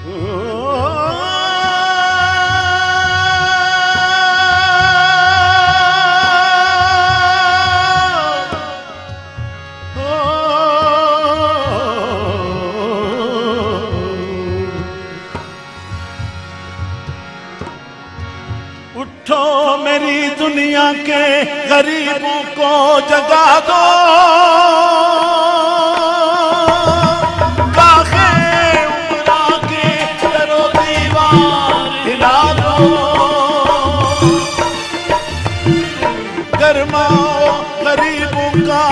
उठो मेरी दुनिया के गरीबों को जगा दो, काखे उमरा के दरो दीवार हिला दो, गरमाओ गरीबों का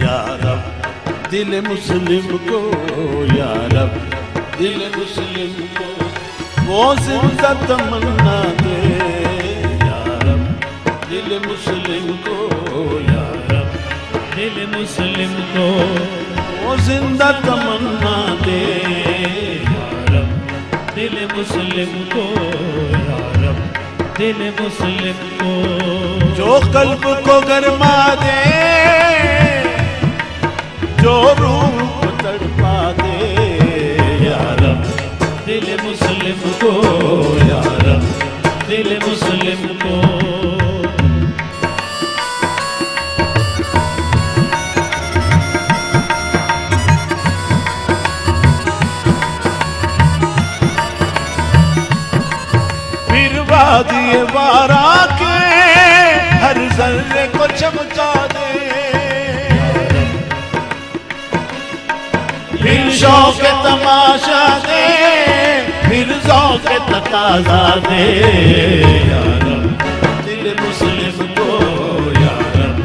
या रब दिल मुस्लिम को, या रब दिल मुस्लिम को वो जिंदा तमन्ना दे, या रब दिल मुस्लिम को, या रब दिल मुस्लिम को वो जिंदा तमन्ना दे, या रब दिल मुस्लिम को, या रब दिल मुस्लिम को जो कल्ब को गरमा दे, जो रूह को तड़पा दे, या रब दिल मुस्लिम को, या रब दिल मुस्लिम को फिर वादिए वारा के हर जर्रे को चमका दे, फिर शौक तमाशा दे, फिर शौक तकाजा दे, या रब दिल मुस्लिम को, या रब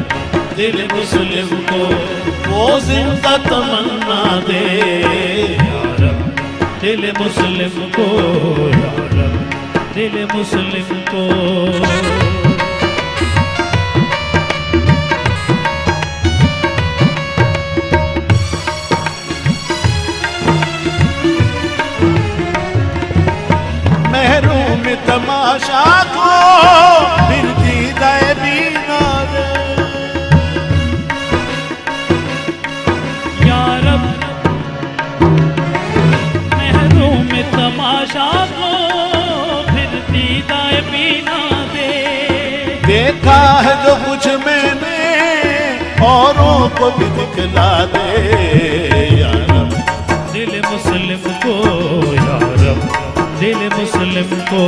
दिल मुस्लिम को वो जिंदा तमन्ना दे, या रब दिल मुस्लिम को, या रब दिल मुस्लिम को महरूम तमाशा को फिर दीदाए बीना दे, या रब महरूम तमाशा को फिर दीदाए बीना दे, देखा है जो कुछ मैंने औरों को भी दिखला दे, या रब दिल मुस्लिम को, या रब दिल मुस्लिम को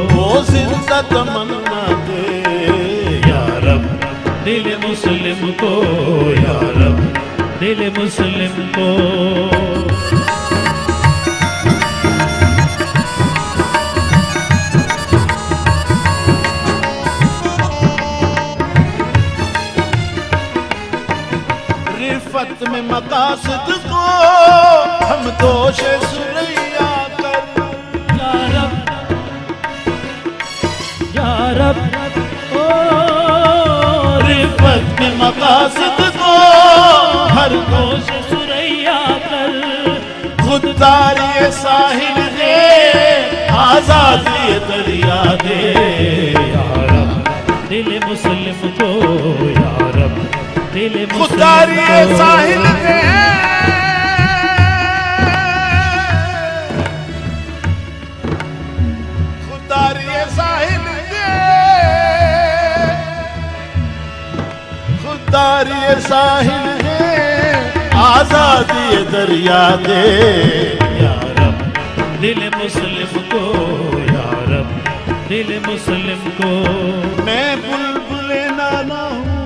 वो जिंदा तमन्ना दे, या रब दिल मुस्लिम को, या रब दिल मुस्लिम को रिफत में मकासद को हम दोष सुरैया कर, या रब ओ रिफत में मकासद को हर दोष सुरैया कर, खुददारी साहिल दे, आजादी दरिया दे, या रब दिल मुस्लिम को, या रब दिल मुस्लिम खुददारी को साहिल दे, खुददारी साहिल दे, खुददारी साहिल दे, आजादी दरिया दे, या रब दिल मुस्लिम को, या रब दिल मुस्लिम को मैं बुलबुल नाना हूँ,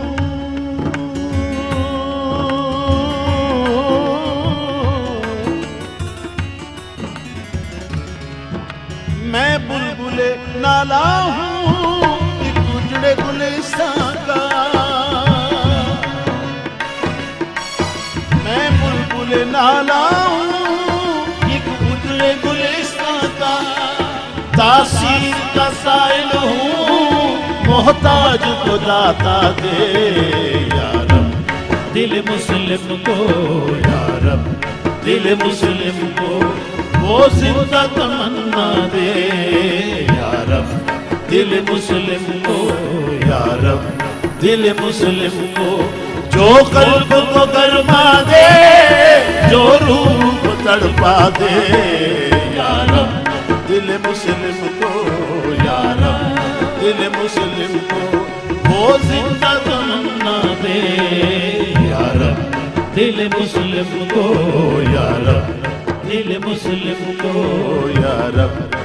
मैं बुलबुल नाला हूँ एक उजड़े गुलिस्तान का, मैं बुलबुल नाला हूँ एक उजड़े गुलिस्तान का, तासीर का साइल हूँ, मोहताज को दाता दे या रब। दिल मुस्लिम को या रब, दिल मुस्लिम को वो जिंदा तमन्ना दे या रब। दिल मुस्लिम को या रब, दिल मुस्लिम को जो कल्ब को गरमा दे, जो रूह को तड़पा दे या रब। दिल मुस्लिम को या रब, दिल मुस्लिम को वो जिंदा तमन्ना दे या रब। दिल मुस्लिम को या रब, दिल मुस्लिम को या रब।